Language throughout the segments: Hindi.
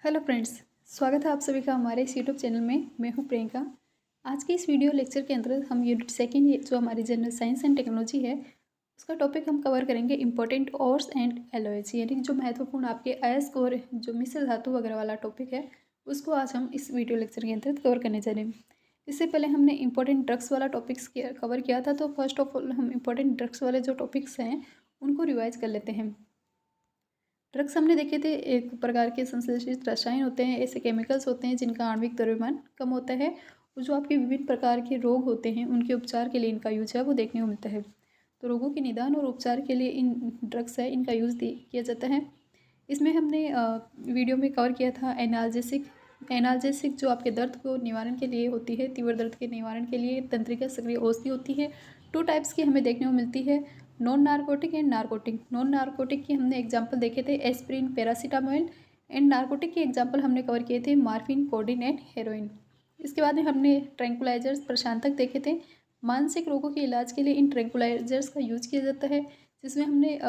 हेलो फ्रेंड्स, स्वागत है आप सभी का हमारे इस यूट्यूब चैनल में। मैं हूं प्रियंका। आज के इस वीडियो लेक्चर के अंदर हम यूनिट सेकंड जो हमारी जनरल साइंस एंड टेक्नोलॉजी है उसका टॉपिक हम कवर करेंगे इंपॉर्टेंट ओर्स एंड एलॉयज, यानी जो महत्वपूर्ण आपके अयस्क और जो मिश्र धातु वगैरह वाला टॉपिक है उसको आज हम इस वीडियो लेक्चर के अंदर कवर करने जा रहे हैं। इससे पहले हमने इंपॉर्टेंट ड्रग्स वाला टॉपिक्स कवर किया था, तो फर्स्ट ऑफ ऑल हम इंपॉर्टेंट ड्रग्स वाले जो टॉपिक्स हैं उनको रिवाइज कर लेते हैं। ड्रग्स हमने देखे थे, एक प्रकार के संश्लेषित रसायन होते हैं, ऐसे केमिकल्स होते हैं जिनका आणविक द्रव्यमान कम होता है और जो आपके विभिन्न प्रकार के रोग होते हैं उनके उपचार के लिए इनका यूज है वो देखने को मिलता है। तो रोगों के निदान और उपचार के लिए इन ड्रग्स है इनका यूज़ किया जाता है। इसमें हमने वीडियो में कवर किया था एनाल्जेसिक जो आपके दर्द को निवारण के लिए होती है, तीव्र दर्द के निवारण के लिए तंत्रिका सक्रिय औषधि होती है। 2 टाइप्स की हमें देखने को मिलती है, non narcotic and narcotic. Non narcotic की हमने एग्जांपल देखे थे एस्प्रिन, पैरासीटामोल, एंड नारकोटिक की एग्जांपल हमने कवर किए थे मार्फिन, कोडीन एंड हेरोइन। इसके बाद में हमने ट्रैंकुलाइजर्स, प्रशांतक देखे थे। मानसिक रोगों के इलाज के लिए इन ट्रैंकुलाइजर्स का यूज किया जाता है, जिसमें हमने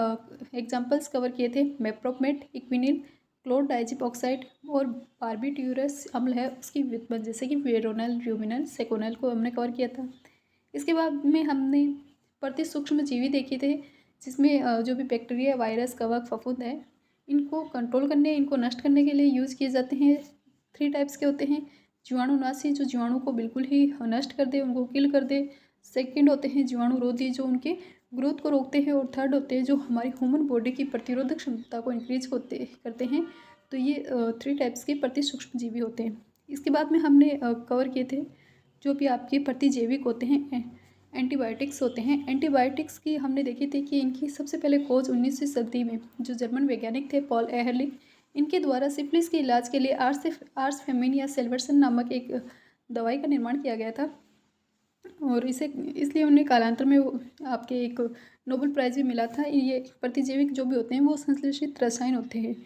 एग्जांपल्स कवर किए थे मेप्रोमेट, इक्विनिल, क्लोरडाइजिप ऑक्साइड और बार्बिट्यूरस अम्ल है उसकी व्युत्पन्न, जैसे कि वेरोनल, र्यूमिनल, सेकोनल को हमने कवर किया था। इसके बाद में हमने प्रति सूक्ष्म जीवी देखे थे, जिसमें जो भी बैक्टीरिया, वायरस, कवक, फफूंद है इनको कंट्रोल करने, इनको नष्ट करने के लिए यूज़ किए जाते हैं। 3 टाइप्स के होते हैं, जीवाणुनाशी जो जीवाणु को बिल्कुल ही नष्ट कर दे, उनको किल कर दे। सेकंड होते हैं जीवाणुरोधी जो उनके ग्रोथ को रोकते हैं, और थर्ड होते हैं जो हमारी ह्यूमन बॉडी की प्रतिरोधक क्षमता को इंक्रीज करते हैं। तो ये 3 टाइप्स के प्रति सूक्ष्म जीवी होते हैं। इसके बाद में हमने कवर किए थे जो भी आपके प्रतिजैविक होते हैं, एंटीबायोटिक्स होते हैं। एंटीबायोटिक्स की हमने देखी थी कि इनकी सबसे पहले खोज 19वीं सदी में जो जर्मन वैज्ञानिक थे पॉल एहरलिच, इनके द्वारा सिफिलिस के इलाज के लिए आर्सफेमिन या सेल्वर्सन नामक एक दवाई का निर्माण किया गया था, और इसे इसलिए उन्हें कालांतर में आपके एक नोबेल प्राइज़ भी मिला था। ये प्रतिजैविक जो भी होते हैं वो संश्लेषित रसायन होते हैं।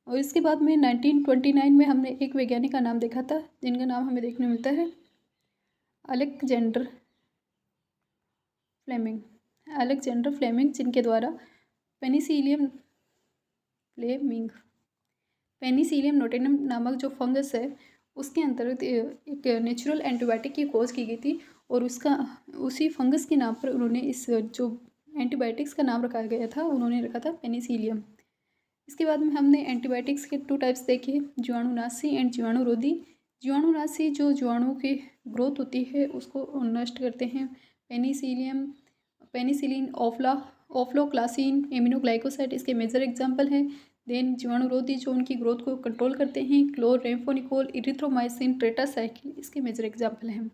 और इसके बाद में 1929 में हमने एक वैज्ञानिक का नाम देखा था जिनका नाम हमें देखने मिलता है अलेक्जेंडर फ्लेमिंग, जिनके द्वारा पेनिसिलियम नोटेनम नामक जो फंगस है उसके अंतर्गत एक नेचुरल एंटीबायोटिक की खोज की गई थी, और उसी फंगस के नाम पर उन्होंने इस जो एंटीबायोटिक्स का नाम रखा गया था उन्होंने रखा था पेनिसिलियम। इसके बाद में हमने एंटीबायोटिक्स के 2 टाइप्स देखे, जीवाणुनाशी एंड जीवाणुरोधी। जीवाणुनाशी जो जीवाणु की ग्रोथ होती है उसको नष्ट करते हैं, पेनिसिलिन, ऑफ्लोक्लासिन, एमिनोग्लाइकोसाइड इसके मेजर एग्जाम्पल हैं। देन जीवाणुरोधी जो उनकी ग्रोथ को कंट्रोल करते हैं, क्लोररेम्फोनिकोल, इरिथ्रोमाइसिन, टेट्रासाइक्लिन इसके मेजर एग्जाम्पल हैं।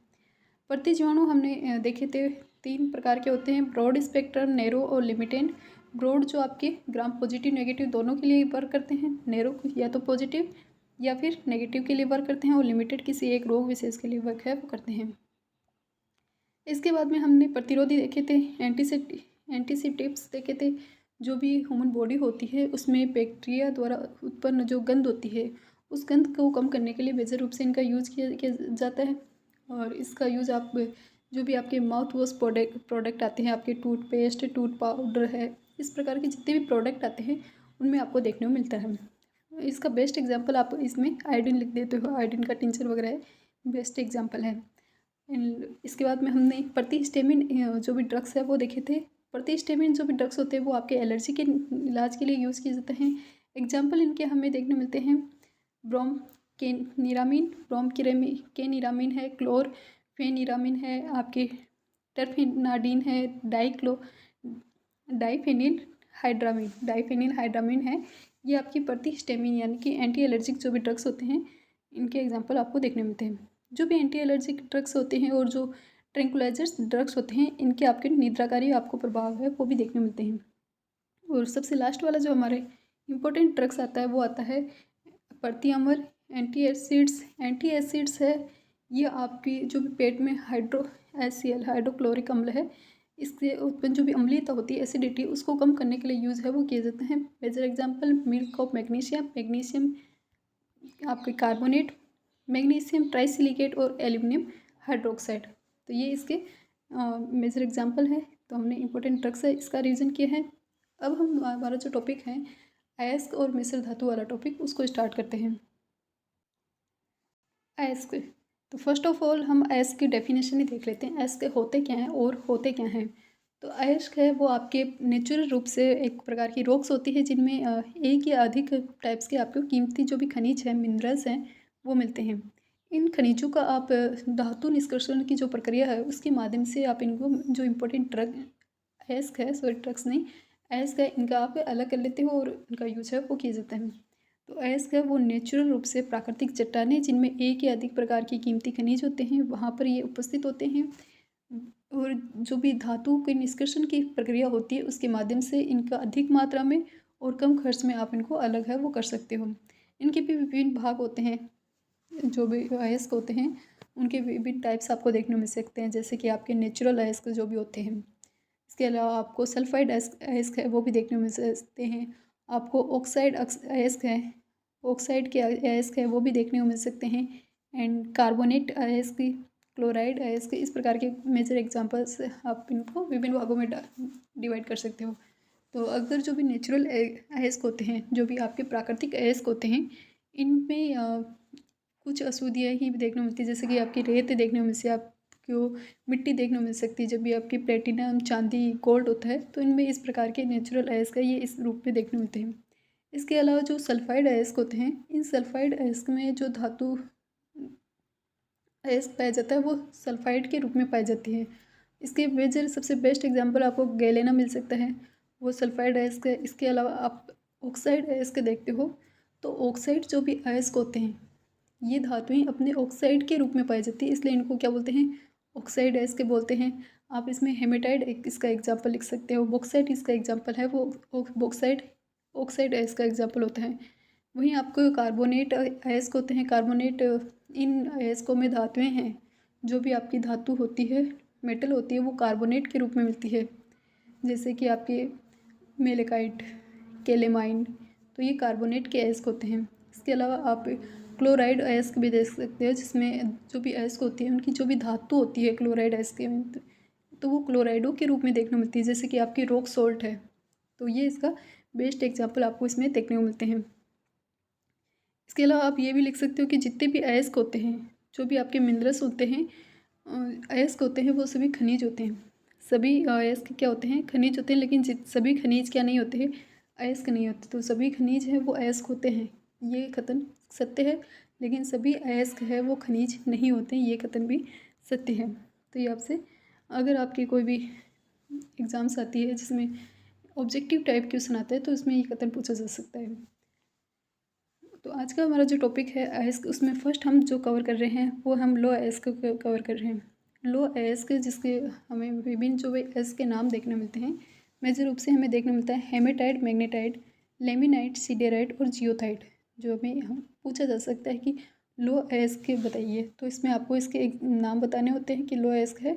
प्रतिजीवाणु हमने देखे थे 3 प्रकार के होते हैं, ब्रॉड स्पेक्ट्रम, नैरो और लिमिटेड। ब्रॉड जो आपके ग्राम पॉजिटिव नेगेटिव दोनों के लिए वर्क करते हैं, नैरो या तो पॉजिटिव या फिर नेगेटिव के लिए वर्क करते हैं, और लिमिटेड किसी एक रोग विशेष के लिए वर्क है वो करते हैं। इसके बाद में हमने प्रतिरोधी देखे थे, एंटीसेप्टिक्स देखे थे। जो भी ह्यूमन बॉडी होती है उसमें बैक्टीरिया द्वारा उत्पन्न जो गंध होती है उस गंध को कम करने के लिए मेजर रूप से इनका यूज़ किया जाता है। और इसका यूज़ आप जो भी आपके माउथ वॉश प्रोडक्ट आते हैं, आपके टूथपेस्ट, टूथ पाउडर है, इस प्रकार के जितने भी प्रोडक्ट आते हैं उनमें आपको देखने को मिलता है। इसका बेस्ट एग्जांपल आप इसमें आयोडीन लिख देते हो, आयोडीन का टिंचर वगैरह है, बेस्ट एग्जांपल है। इसके बाद में हमने प्रतिहिस्टामिन जो भी ड्रग्स है वो देखे थे। प्रतिहिस्टामिन जो भी ड्रग्स होते हैं वो आपके एलर्जी के इलाज के लिए यूज़ किए जाते हैं। एग्जांपल इनके हमें देखने मिलते हैं ब्रोमकेनिरामिन है, क्लोरफेनिरामिन है, आपके टर्फेनाडीन है, डाइफेनिल हाइड्रामिन है। ये आपकी प्रतिहिस्टामिन यानी कि एंटी एलर्जिक जो भी ड्रग्स होते हैं इनके एग्जाम्पल आपको देखने मिलते हैं। जो भी एंटी एलर्जिक ड्रग्स होते हैं और जो ट्रैंकुलाइजर्स ड्रग्स होते हैं इनके आपके निद्राकारी आपको प्रभाव है वो भी देखने मिलते हैं। और सबसे लास्ट वाला जो हमारे इम्पोर्टेंट ड्रग्स आता है वो आता है प्रतिअमर एंटी एसिड्स है। ये आपकी जो भी पेट में हाइड्रोक्लोरिक अम्ल है इससे उत्पन्न जो भी अम्लीयता होती है, एसिडिटी, उसको कम करने के लिए यूज़ है वो किए जाते हैं। Major example milk of magnesium आपके कार्बोनेट, मैग्नीशियम ट्राइसिलिकेट और एल्यूमिनियम हाइड्रोक्साइड। तो ये इसके मेजर एग्जाम्पल है। तो हमने इंपॉर्टेंट ड्रग्स है इसका रिवीजन किया है। अब हम हमारा जो टॉपिक है अयस्क और मिश्र धातु वाला टॉपिक उसको स्टार्ट करते हैं। अयस्क। तो फर्स्ट ऑफ ऑल हम अयस्क की डेफिनेशन ही देख लेते हैं, अयस्क होते क्या हैं और होते क्या हैं। तो अयस्क है वो आपके नेचुरल रूप से एक प्रकार की रॉक्स होती है जिनमें एक या अधिक टाइप्स के आपको कीमती जो भी खनिज हैं, मिनरल्स हैं, वो मिलते हैं। इन खनिजों का आप धातु निष्कर्षण की जो प्रक्रिया है उसके माध्यम से आप इनको जो इम्पोर्टेंट ड्रग अयस्क है, सॉरी ड्रग्स नहीं, अयस्क है, इनका आप अलग कर लेते हो और इनका यूज है वो किया जाता है। तो अयस्क है वो नेचुरल रूप से प्राकृतिक चट्टानें जिनमें एक या अधिक प्रकार की कीमती खनिज होते हैं, वहाँ पर ये उपस्थित होते हैं और जो भी धातु के निष्कर्षण की प्रक्रिया होती है उसके माध्यम से इनका अधिक मात्रा में और कम खर्च में आप इनको अलग है वो कर सकते हो। इनके भी विभिन्न भाग होते हैं, जो भी अयस्क होते हैं उनके विभिन्न टाइप्स आपको देखने मिल सकते हैं, जैसे कि आपके नेचुरल अयस्क जो भी होते हैं। इसके अलावा आपको सल्फाइड अयस्क है वो भी देखने को मिल सकते हैं। आपको ऑक्साइड अयस्क है, ऑक्साइड के अयस्क है वो भी देखने को मिल सकते हैं। एंड कार्बोनेट अयस्क, क्लोराइड अयस्क, इस प्रकार के मेजर एग्जांपल्स आप इनको विभिन्न भागों में डिवाइड कर सकते हो। तो अगर जो भी नेचुरल अयस्क होते हैं, जो भी आपके प्राकृतिक अयस्क होते हैं, इनमें कुछ अशुद्धियाँ ही देखने को मिलती है, जैसे कि आपकी रेत देखने को मिलती है, आपको मिट्टी देखने को मिल सकती है। जब भी आपकी प्लेटिनम, चांदी, गोल्ड होता है तो इनमें इस प्रकार के नेचुरल अयस्क है ये इस रूप में देखने को मिलते हैं। इसके अलावा जो सल्फाइड अयस्क होते हैं, इन सल्फाइड अयस्क में जो धातु अयस्क पाया जाता है वो सल्फाइड के रूप में पाई जाती है। इसके मेजर सबसे बेस्ट एग्जाम्पल आपको गैलेना मिल सकता है, वो सल्फाइड अयस्क है। इसके अलावा आप ऑक्साइड अयस्क देखते हो, तो ऑक्साइड जो भी अयस्क होते हैं ये धातुएं अपने ऑक्साइड के रूप में पाई जाती है, इसलिए इनको क्या बोलते हैं, ऑक्साइड अयस्क बोलते हैं। आप इसमें हेमेटाइड इसका एग्जाम्पल लिख सकते हो, बॉक्साइट इसका एग्जाम्पल है, वो बॉक्साइड ऑक्साइड अयस्क का एग्जाम्पल होता है। वहीं आपको कार्बोनेट अयस्क होते हैं। कार्बोनेट, इन अयस्कों में धातुएं हैं, जो भी आपकी धातु होती है, मेटल होती है, वो कार्बोनेट के रूप में मिलती है, जैसे कि आपके मेलेकाइट, केलेमाइन, तो ये कार्बोनेट के अयस्क होते हैं। इसके अलावा आप क्लोराइड अयस्क भी देख सकते हो, जिसमें जो भी अयस्क होती है उनकी जो भी धातु होती है क्लोराइड अयस्क में, तो वो क्लोराइडों के रूप में देखने को मिलती है, जैसे कि आपकी रॉक सॉल्ट है। तो ये इसका बेस्ट एग्जाम्पल आपको इसमें देखने को मिलते हैं। इसके अलावा आप ये भी लिख सकते हो कि जितने भी अयस्क होते हैं, जो भी आपके मिनरल्स होते हैं, अयस्क होते हैं, वो सभी खनिज होते हैं। सभी अयस्क क्या होते हैं, खनिज होते हैं, लेकिन सभी खनिज क्या नहीं होते हैं, अयस्क नहीं होते। तो सभी खनिज हैं वो अयस्क होते हैं, ये कथन सत्य है, लेकिन सभी अयस्क है वो खनिज नहीं होते, ये कथन भी सत्य है। तो ये आपसे अगर आपकी कोई भी एग्ज़ाम्स आती है जिसमें ऑब्जेक्टिव टाइप क्वेश्चन आता है तो इसमें ये कथन पूछा जा सकता है। तो आज का हमारा जो टॉपिक है अयस्क, उसमें फर्स्ट हम जो कवर कर रहे हैं वो हम लो अयस्क को कवर कर रहे हैं। लो अयस्क जिसके हमें विभिन्न जो अयस्क के नाम देखने मिलते हैं, मेजर रूप से हमें देखने मिलता है हेमेटाइट, मैग्नेटाइट, लेमिनाइट, सिडेराइट और जियोथाइट। जो हमें हम पूछा जा सकता है कि लो अयस्क बताइए, तो इसमें आपको इसके एक नाम बताने होते हैं कि लो अयस्क है,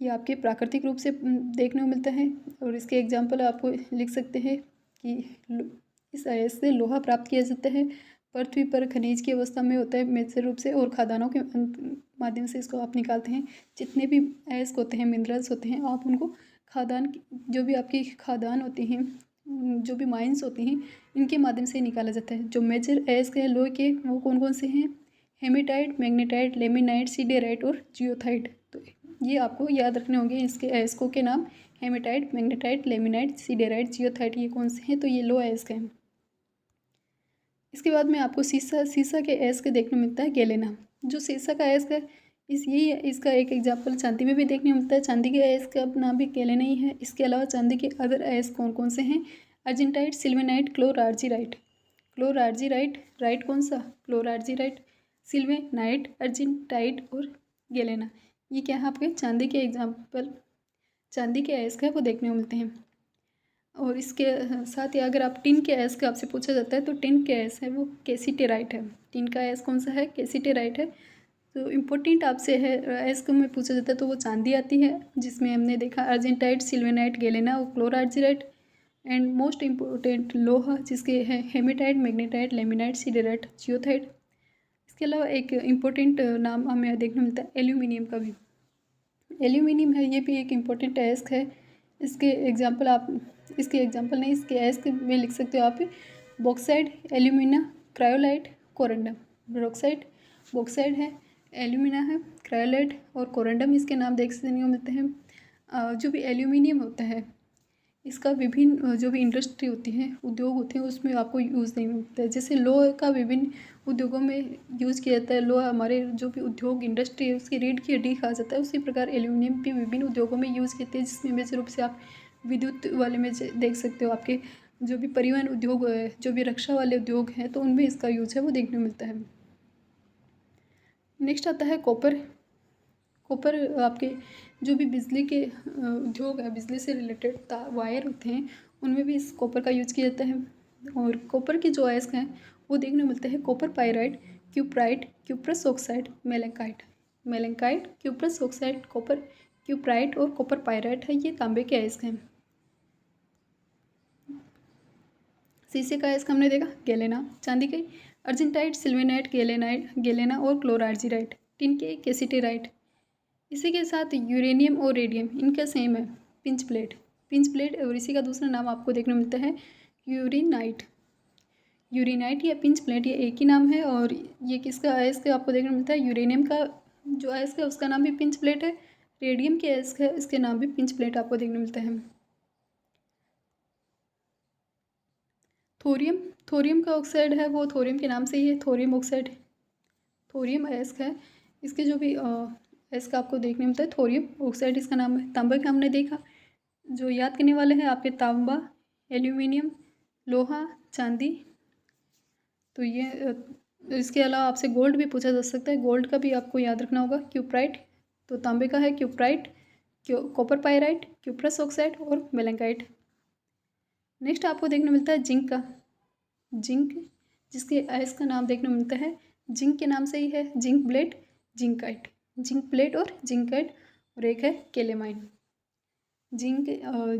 ये आपके प्राकृतिक रूप से देखने को मिलता है। और इसके एग्जाम्पल आपको लिख सकते हैं कि इस अयस्क से लोहा प्राप्त किया जाता है, पृथ्वी पर खनिज की अवस्था में होता है मेजर रूप से, और खादानों के माध्यम से इसको आप निकालते हैं। जितने भी अयस्क होते हैं, मिनरल्स होते हैं, आप उनको खादान, जो भी आपकी खादान होती हैं, जो भी माइंस होती हैं, इनके माध्यम से निकाला जाता है। जो मेजर अयस्क है लोहे के, वो कौन कौन से हैं, हेमेटाइट, मैग्नेटाइट, लेमिनाइट, सिडेराइट और जियोथाइट। तो ये आपको याद रखने होंगे इसके अयस्कों के नाम, हेमेटाइट, मैग्नेटाइट, लेमिनाइट, सिडेराइट, जियोथाइट, ये कौन से हैं, तो ये लो अयस्क हैं। इसके बाद में आपको सीसा के अयस्क देखने मिलता है गैलेना। जो सीसा का अयस्क है, इसका एक एग्जाम्पल चांदी में भी देखने मिलता है। चांदी के अयस्क का नाम भी गैलेना ही है। इसके अलावा चांदी के अदर अयस्क कौन कौन से हैं, अर्जेंटाइट, सिल्वेनाइट, क्लोरार्जीराइट। क्लोरार्जीराइट, राइट कौन सा, क्लोरार्जीराइट, सिल्वेनाइट, अर्जेंटाइट और गैलेना, ये क्या है आपके चांदी के एग्जाम्पल, चांदी के अयस्क है वो देखने को मिलते हैं। और इसके साथ ही अगर आप टिन के अयस्क आपसे पूछा जाता है, तो टिन के अयस्क है वो कैसीटेराइट है। टिन का अयस्क कौन सा है, कैसीटेराइट है। तो इम्पोर्टेंट आपसे है अयस्क में पूछा जाता है तो वो चांदी आती है, जिसमें हमने देखा अर्जेंटाइट, सिल्वेनाइट, गैलेना और क्लोरार्जीराइट। एंड मोस्ट इम्पोर्टेंट लोहा जिसके है हेमेटाइट, मैग्नेटाइट, लेमिनाइट, सिडेराइट, जियोथाइट। इसके अलावा एक इम्पोर्टेंट नाम हमें देखने मिलता है एल्यूमिनियम का भी। एल्यूमिनियम है, ये भी एक इम्पोर्टेंट अयस्क है। इसके एग्जाम्पल इसके अयस्क में लिख सकते हो आप bauxite, alumina, cryolite, corundum. Bauxite, bauxite है, एल्यूमिना है, क्रायोलाइट और कोरंडम इसके नाम देखने को मिलते हैं। जो भी एल्यूमिनियम होता है इसका विभिन्न जो भी इंडस्ट्री होती है, उद्योग होते हैं, उसमें आपको यूज़ नहीं मिलता है। जैसे लोहे का विभिन्न उद्योगों में यूज़ किया जाता है, लोहा हमारे जो भी उद्योग इंडस्ट्री है उसकी रीढ़ की हड्डी कहा जाता है। उसी प्रकार एल्यूमिनियम भी विभिन्न उद्योगों में यूज़ किए हैं, जिसमें मेजर रूप से आप विद्युत वाले में देख सकते हो। आपके जो भी परिवहन उद्योग है, जो भी रक्षा वाले उद्योग हैं, तो उनमें इसका यूज़ है वो देखने को मिलता है। नेक्स्ट आता है कॉपर। कॉपर आपके जो भी बिजली के उद्योग है, बिजली से रिलेटेड वायर होते हैं, उनमें भी इस कॉपर का यूज़ किया जाता है। और कॉपर के जो अयस्क हैं वो देखने को मिलते हैं copper pyrite, cuprite, cuprous oxide, melaconite. Melaconite, cuprous oxide, copper cuprite और कॉपर पायराइट है, ये तांबे के अयस्क हैं। शीशे का अयस्क हमने देखा गैलेना। चांदी के अर्जेंटाइट, सिल्वेनाइट, गैलेना और क्लोरार्जीराइट। टिन के कैसिटेराइट। इसी के साथ यूरेनियम और रेडियम इनका सेम है, पिंच प्लेट। पिंच प्लेट और इसी का दूसरा नाम आपको देखने को मिलता है यूरेनाइट। यूरेनाइट या पिंच प्लेट ये एक ही नाम है। और ये किसका अयस्क आपको देखने को मिलता है, यूरेनियम का जो अयस्क है उसका नाम भी पिंच प्लेट है। रेडियम के अयस्क है इसके नाम भी पिंच प्लेट आपको देखने को मिलता है। थोरियम, थोरियम का ऑक्साइड है वो थोरियम के नाम से ही है, थोरियम ऑक्साइड। थोरियम अयस्क है, इसके जो भी अयस्क आपको देखने मिलता है थोरियम ऑक्साइड इसका नाम है। तांबा का हमने देखा, जो याद करने वाले हैं आपके तांबा, एल्यूमिनियम, लोहा, चांदी। तो ये इसके अलावा आपसे गोल्ड भी पूछा जा सकता है, गोल्ड का भी आपको याद रखना होगा। क्यूप्राइट, तो तांबे का है cuprite, copper pyrite, cuprous oxide और मेलेंकाइट। नेक्स्ट आपको देखने मिलता है जिंक का। जिंक, जिसके अयस्क का नाम देखने को मिलता है जिंक के नाम से ही है, zinc blende, zincite. Zinc plate और जिंकाइट। और एक है केलेमाइन। जिंक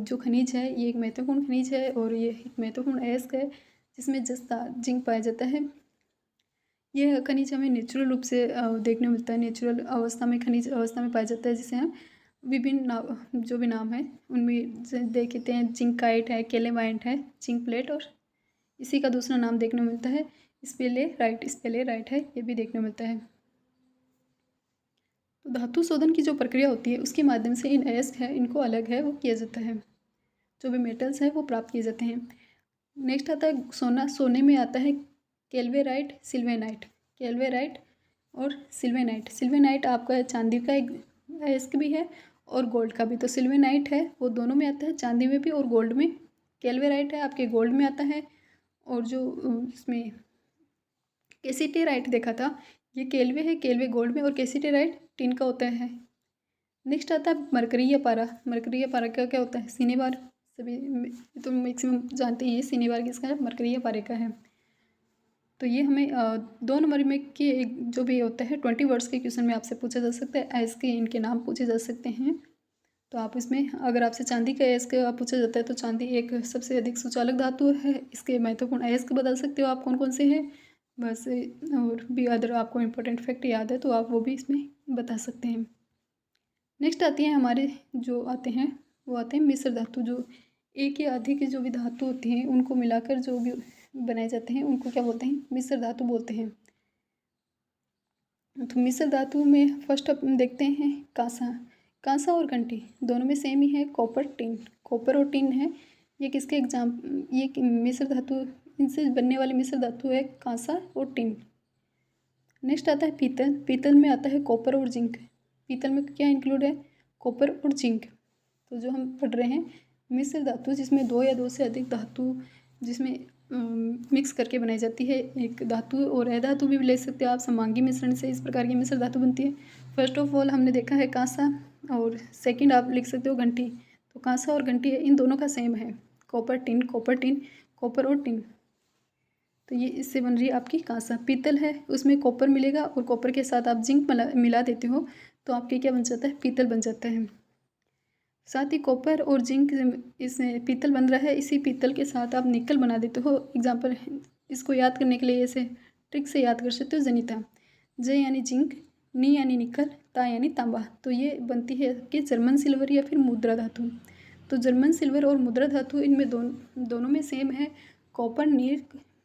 जो खनिज है ये एक महत्वपूर्ण खनिज है और ये एक महत्वपूर्ण अयस्क है जिसमें जस्ता जिंक पाया जाता है। यह खनिज हमें नेचुरल रूप से देखने को मिलता है, नेचुरल अवस्था में, खनिज अवस्था में पाया जाता है, जिसे हम विभिन्न जो भी नाम है उनमें देखते हैं। जिंकाइट है, केलेमाइट है, जिंक प्लेट और इसी का दूसरा नाम देखने को मिलता है स्पेलेराइट। स्पेलेराइट है, ये भी देखने को मिलता है। तो धातु शोधन की जो प्रक्रिया होती है उसके माध्यम से इन अयस्क है इनको अलग है वो किया जाता है, जो भी मेटल्स हैं वो प्राप्त किए जाते हैं। नेक्स्ट आता है सोना। सोने में आता है कैल्वेराइट, सिल्वेनाइट। कैल्वेराइट और सिल्वेनाइट। सिल्वेनाइट आपका चांदी का एक अयस्क भी है और गोल्ड का भी। तो सिल्वेनाइट है वो दोनों में आता है, चांदी में भी और गोल्ड में। कैल्वेराइट है आपके गोल्ड में आता है। और जो इसमें कैसिटेराइट देखा था, ये केल्वे है, केल्वे गोल्ड में और कैसिटेराइट टिन का होता है। नेक्स्ट आता है मरकरी या पारा। मरकरी या पारा का क्या होता है, सिनेबार। सभी तो मैक्सिमम जानते ही है सिनेबार किसका है, मरकरी या पारे का है। तो ये हमें 2 नंबर में के जो भी होता है 20 वर्ड्स के क्वेश्चन में आपसे पूछा जा सकता है। अयस्क के इनके नाम पूछे जा सकते हैं। तो आप इसमें अगर आपसे चांदी का अयस्क पूछा जाता है तो चांदी एक सबसे अधिक सुचालक धातु है। इसके महत्वपूर्ण अयस्क बता सकते हो आप कौन कौन से हैं बस। और भी अदर आपको इम्पोर्टेंट फैक्ट याद है तो आप वो भी इसमें बता सकते हैं। नेक्स्ट आती हैं हमारे जो आते हैं वो आते हैं मिश्र धातु। जो एक या अधिक जो भी धातु होती हैं उनको मिलाकर जो भी बनाए जाते हैं उनको क्या बोलते हैं, मिश्र धातु बोलते हैं। तो मिश्र धातु में फर्स्ट अपन देखते हैं कांसा। कांसा और घंटी दोनों में सेम ही है, कॉपर टिन। कॉपर और टिन है ये किसके ये मिश्र धातु, इनसे बनने वाली मिश्र धातु है कांसा और टिन। नेक्स्ट आता है पीतल। पीतल में आता है कॉपर और जिंक। पीतल में क्या इंक्लूड है, कॉपर और जिंक। तो जो हम पढ़ रहे हैं मिश्र धातु जिसमें 2 या 2 से अधिक धातु जिसमें मिक्स करके बनाई जाती है एक धातु, और अधातु भी ले सकते हो आप। समांगी मिश्रण से इस प्रकार की मिश्र धातु बनती है। फर्स्ट ऑफ ऑल हमने देखा है कांसा और सेकंड आप लिख सकते हो घंटी। तो कांसा और घंटी इन दोनों का सेम है, copper tin, copper tin, copper और टिन। तो ये इससे बन रही है आपकी कांसा। पीतल है उसमें कॉपर मिलेगा और कॉपर के साथ आप जिंक मिला देते हो तो आपके क्या बन जाता है, पीतल बन जाता है। साथ ही कॉपर और जिंक इसमें पीतल बन रहा है, इसी पीतल के साथ आप निकल बना देते हो। एग्जाम्पल इसको याद करने के लिए ऐसे ट्रिक से याद कर सकते हो। जनिता, ज यानी जिंक, नी यानी निकल, ता यानी तांबा। तो ये बनती है कि जर्मन सिल्वर या फिर मुद्रा धातु। तो जर्मन सिल्वर और मुद्रा धातु इनमें दोनों में सेम है, कॉपर,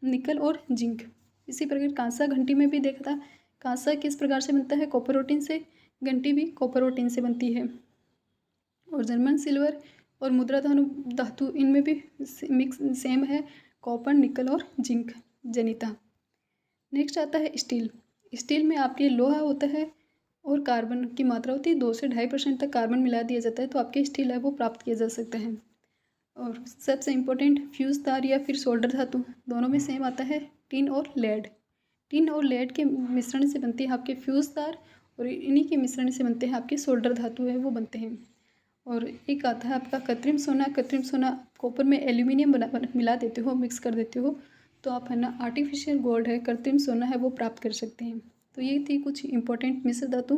निकल और जिंक। इसी प्रकार कांसा घंटी में भी देखा था, कांसा किस प्रकार से बनता है, कॉपर रोटिन से, घंटी भी कॉपर रोटिन से बनती है। और जर्मन सिल्वर और मुद्रा धातु इनमें भी मिक्स सेम है, कॉपर, निकल और जिंक जनिता। नेक्स्ट आता है स्टील। स्टील में आपके लोहा होता है और कार्बन की मात्रा होती है 2 से 2.5% तक कार्बन मिला दिया जाता है तो आपके स्टील है वो प्राप्त किया जा सकता है। और सबसे इम्पोर्टेंट फ्यूज तार या फिर सोल्डर धातु, दोनों में सेम आता है टिन और लेड। टिन और लेड के मिश्रण से बनती है आपके फ्यूज तार और इन्हीं के मिश्रण से बनते हैं आपके सोल्डर धातु है वो बनते हैं। और एक आता है आपका कृत्रिम सोना। कृत्रिम सोना कॉपर में एल्यूमिनियम मिला देते हो, मिक्स कर देते हो तो आप है ना आर्टिफिशियल गोल्ड है, कृत्रिम सोना है वो प्राप्त कर सकते हैं। तो ये थी कुछ इंपॉर्टेंट मिश्र धातु।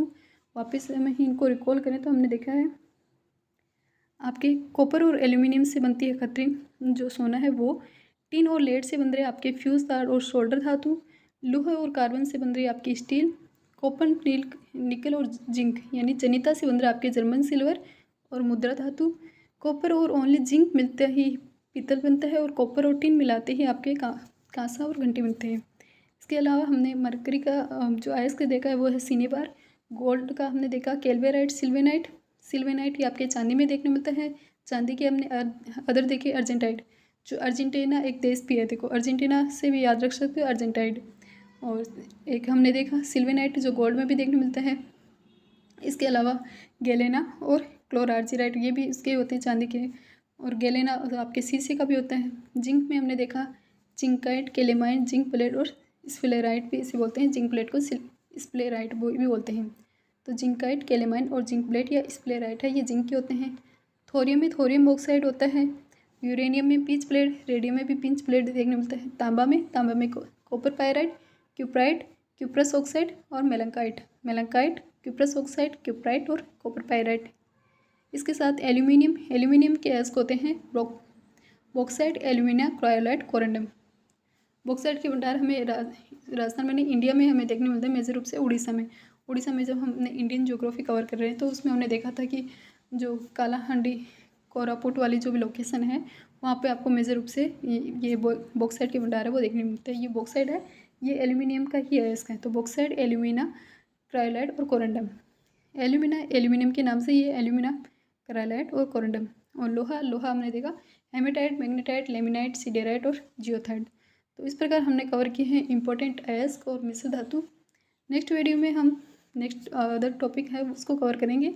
वापस हम इनको रिकॉल करें तो हमने देखा है आपके कॉपर और एल्यूमिनियम से बनती है कृत्रिम जो सोना है वो, टिन और लेड से बन रहे आपके फ्यूज तार और सोल्डर धातु, लोहा और कार्बन से बन रही आपकी स्टील, कॉपर, निकल और जिंक यानी जनिता से बन रहा आपके जर्मन सिल्वर और मुद्रा धातु, कॉपर और ओनली जिंक मिलते ही पीतल बनता है और कॉपर और टिन मिलाते ही आपके कांसा और घंटी बनते हैं। इसके अलावा हमने मरकरी का जो अयस्क देखा है वो है सिनेबार। गोल्ड का हमने देखा कैल्वेराइट, सिल्वेनाइट। सिल्वेनाइट ये आपके चांदी में देखने मिलता है। चांदी के हमने अदर देखे अर्जेंटाइट, जो अर्जेंटीना एक देश भी है, देखो अर्जेंटीना से भी याद रख सकते हो अर्जेंटाइड। और एक हमने देखा सिल्वेनाइट जो गोल्ड में भी देखने मिलता है। इसके अलावा गैलेना और क्लोरार्जिराइट ये भी इसके होते हैं चांदी के। और गैलेना आपके शीशे का भी होता है। जिंक में हमने देखा जिंकाइट, केलेमाइन, जिंक प्लेट और स्फेलेराइट भी इसे बोलते हैं। जिंक प्लेट को स्फेलेराइट भी बोलते हैं। तो जिंकाइट, केलेमाइन और जिंक प्लेट या स्फेलेराइट है ये जिंक के होते हैं। थोरियम में थोरियम ऑक्साइड होता है। यूरेनियम में पिंच प्लेट, रेडियम में भी पिंच प्लेट देखने मिलता है। तांबा में copper pyrite, cuprite, cuprous oxide और मेलंकाइट, क्यूप्रस ऑक्साइड, क्यूप्राइट और कॉपर पायराइट। इसके साथ एल्यूमिनियम के अयस्क होते हैं bauxite, alumina, cryolite, corundum. Bauxite के भंडार हमें राजस्थान में इंडिया में हमें देखने मिलते हैं मेजर रूप से उड़ीसा में जब हमने इंडियन ज्योग्राफी कवर कर रहे हैं तो उसमें हमने देखा था कि जो कालाहांडी, कोरापुट वाली जो भी लोकेशन है वहाँ पे आपको मेजर रूप से ये बॉक्साइट के भंडार है वो देखने मिलते हैं। ये बॉक्साइट है, ये एल्यूमिनियम का ही अयस्क है। तो बॉक्साइट, एल्यूमिना, क्रायोलाइट और कोरंडम। एल्यूमिनियम के नाम से ये एल्यूमिना, क्रायोलाइट और कोरंडम। और लोहा हमने देखा हेमेटाइट, मैग्नेटाइट, लेमिनाइट, सिडेराइट और जियोथाइट। तो इस प्रकार हमने कवर किए हैं इंपॉर्टेंट अयस्क और मिश्र धातु। नेक्स्ट वीडियो में हम नेक्स्ट अदर टॉपिक है उसको कवर करेंगे।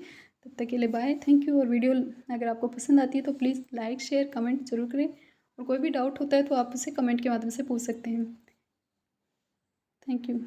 तब तक के लिए बाय, थैंक यू। और वीडियो अगर आपको पसंद आती है तो प्लीज़ लाइक, शेयर, कमेंट जरूर करें। और कोई भी डाउट होता है तो आप उसे कमेंट के माध्यम से पूछ सकते हैं। Thank you.